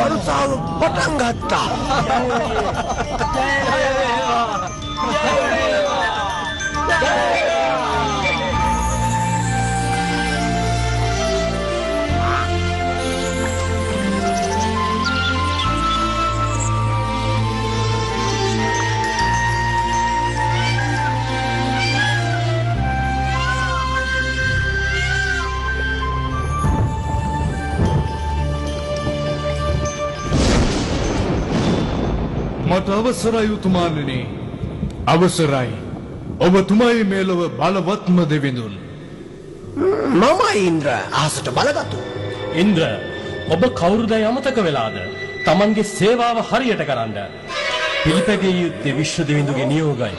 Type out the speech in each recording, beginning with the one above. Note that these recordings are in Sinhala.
වරුසාව පටන් ගත්තා. මට අවසරයි උතුමාණනි. අවසරයි. ඔබතුමයි මේලොව බලවත්ම දෙවිඳුන්. මම ඉන්ද්‍ර ආසට බලගත්තු. ඉන්ද්‍ර ඔබ කවුරුදයි අමතක වෙලාද? Tamanගේ සේවාව හරියට කරන්න. පිළිපැදිය යුත්තේ විශ්ව දෙවිඳුගේ නියෝගයි.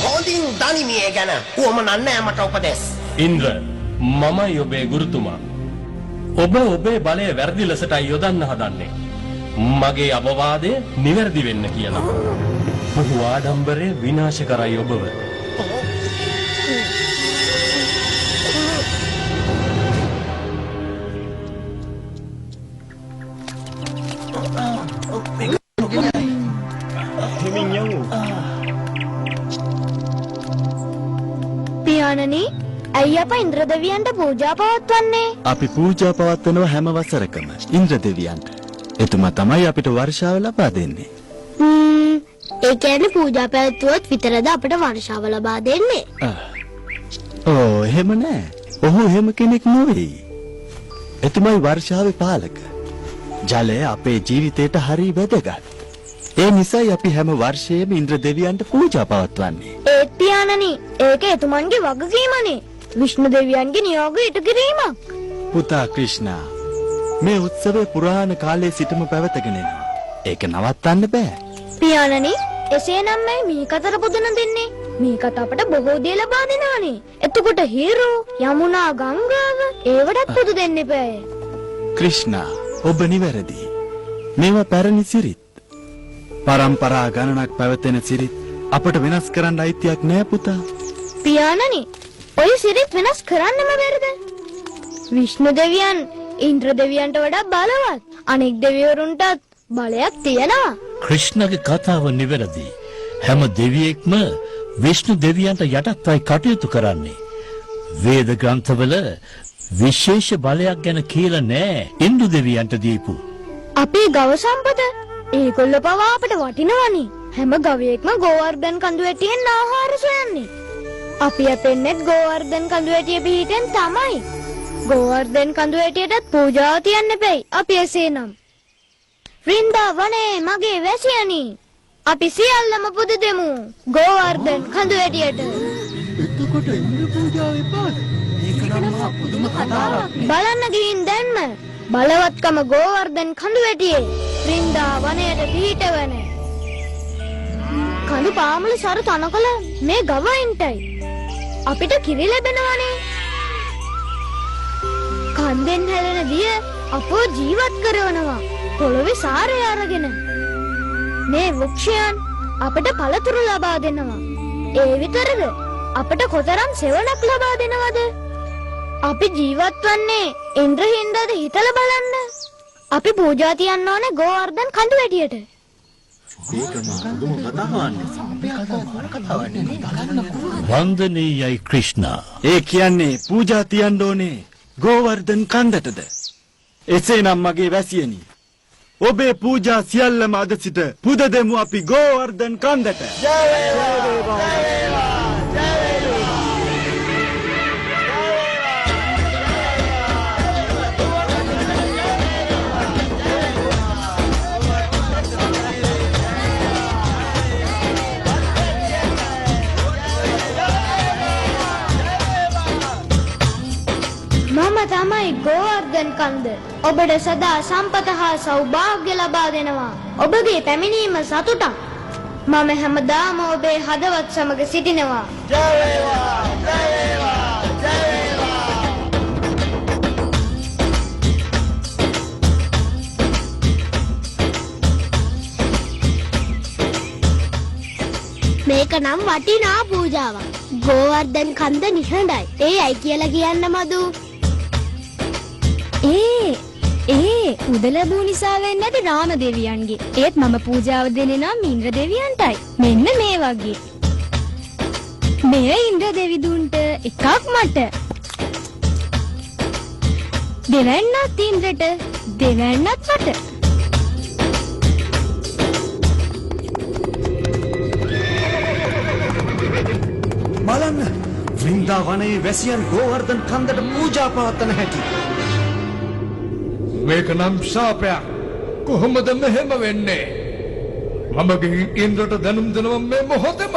හොඳින් දනිමිය ගැන උවමනක් නෑ මට උපදෙස්. ඉන්ද්‍ර මමයි ඔබේ ගුරුතුමා. ඔබ ඔබේ බලය වැරදි ලෙසටයි යොදන්න හදන්නේ. මගේ අවවාදය නිවැරදි වෙන්න කියලා. ඔහු ආඩම්බරය විනාශ කරයි ඔබව. පියාණනි, ඇයි අප ඉන්ද්‍ර දෙවියන්ට පූජා පවත්වන්නේ? අපි පූජා පවත්වනවා හැම වසරකම ඉන්ද්‍ර දෙවියන්ට. එතුමා තමයි අපිට වර්ෂාව ලබා දෙන්නේ. ඒ කියන්නේ පූජා පැවැත්වුවොත් විතරද අපිට වර්ෂාව ලබා දෙන්නේ? එහෙම නෑ. ඔහු එහෙම කෙනෙක් නෙවෙයි. එතුමයි වර්ෂාවේ පාලක. ජලය අපේ ජීවිතයට හරි වැදගත්. ඒ නිසායි අපි හැම වර්ෂයේම ඉන්ද්‍ර දෙවියන්ට පූජා පවත්වන්නේ. ඒත් පියාණනි, ඒක එතුමන්ගේ වගකීමනේ. විෂ්ණු දෙවියන්ගේ නියෝගය ඉටු කිරීමක්. පුතා ක්‍රිෂ්ණා, මේ උත්සවය පුරාණ කාලයේ සිටම පැවතගෙන එනවා. ඒක නවත්තන්න බෑ. පියාණනි, එසේනම් මේ මීකතර පුදුන දෙන්නේ. මීකත අපට බොහෝ දේ ලබා දෙනවානේ. එතකොට හීරෝ, යමුනා, ගංගාව ඒවටත් පුදු දෙන්න එපාය. ක්‍රිෂ්ණා, ඔබ නිවැරදි. මේවා පැරණි සිරිත්. පරම්පරා ගණනක් පැවතෙන සිරිත් අපට වෙනස් කරන්න අයිතියක් නෑ පුතා. පියාණනි, ඔය සිරිත් වෙනස් කරන්නම බැරිද? විෂ්ණු දෙවියන් ඉන්ද්‍ර දෙවියන්ට වඩා බලවත්. අනෙක් දෙවිවරුන්ටත් බලයක් තියෙනවා. ක්‍රිෂ්ණගේ කතාව නිවැරදි. හැම දෙවියෙක්ම විෂ්ණු දෙවියන්ට යටත්වයි කටයුතු කරන්නේ. වේද ග්‍රන්ථවල විශේෂ බලයක් ගැන කියලා නෑ ඉන්ද්‍ර දෙවියන්ට දීපු. අපේ ගව සම්පත ඒගොල්ල පවා අපට වටිනවනේ. හැම ගවයෙක්ම ගෝවර්ධන කඳු වැටියෙන් ආහාර සොයන්නේ. අපි අපෙන්නෙත් ගෝවර්ධන කඳු වැටිය පිහිටෙන් තමයි. ගෝවර්ධන කඳු වැටියටත් පූජාව තියන්න එපැයි. අපි එසේනම් වෘන්දාවනේ මගේ වැසියනි, අපි සියල්ලම පුද දෙමු ගෝවර්ධන කඳු වැටියට. එතකොට ඉන්ද්‍ර පූජාව එපාද? ඒක නම් පුදුම කතාවක්. බලන්න ගිහින් දැන්ම බලවත්කම ගෝවර්ධන කඳු වැටියේ වෘන්දාවනයට පිහිටවන කඳු පාමුල සරු තනකොළ මේ ගවයින්ටයි. අපිට කිරි ලැබෙනවනේ. කන්දෙන් හැලෙන දිය අපෝ ජීවත් කරනවා. පොළොවේ සාරය අරගෙන මේ වෘක්ෂයන් අපට පළතුරු ලබා දෙනවා. ඒ විතරද අපට කොතරම් සෙවණක් ලබා දෙනවද? අපි ජීවත් වන්නේ ඉන්ද්‍ර හින්දාද හිතලා බලන්න. අපි පූජා තියන්න ඕනේ ගෝවර්ධන කඳු වැටියට. වන්දනීයයි ක්‍රිෂ්ණා. ඒ කියන්නේ පූජා තියන්න ඕනේ ගෝවර්ධන කන්දටද? එසේනම් මගේ වැසියනි, ඔබේ පූජා සියල්ලම අද සිට පුද දෙමු අපි ගෝවර්ධන කන්දට. ජය වේවා! තමයි ගෝවර්ධන කන්ද. ඔබට සදා සම්පත හා සෞභාග්‍ය ලබා දෙනවා. ඔබගේ පැමිණීම සතුටක්. මම හැමදාම ඔබේ හදවත් සමග සිටිනවා. ජය වේවා! ජය වේවා! ජය වේවා! මේක නම් වටිනා පූජාවක්. ගෝවර්ධන කන්ද නිහඬයි. ඒයි කියලා කියන්න මදු. ඒ උද ලැබූ නිසා වෙන්නේ නැති රාම දෙවියන්ගේ. ඒත් මම පූජාව දෙන්නේ නම් ඉන්ද්‍ර දෙවියන්ටයි. මෙන්න මේ වගේ. මේ ඉන්ද්‍ර දෙවිදුන්ට එකක් මට. දෙවැන්නත් ඉන්ද්‍රට, දෙවැන්නත් මට. බලන්න වෘන්දාවනයේ වැසියන් ගෝවර්ධන කන්දට පූජා පවත්වන හැටි. මේක නම් ශාපයක්. කොහොමද මෙහෙම වෙන්නේ? මම ගිහින් ඉන්ද්‍රට දැනුම් දෙනවා මේ මොහොතේම.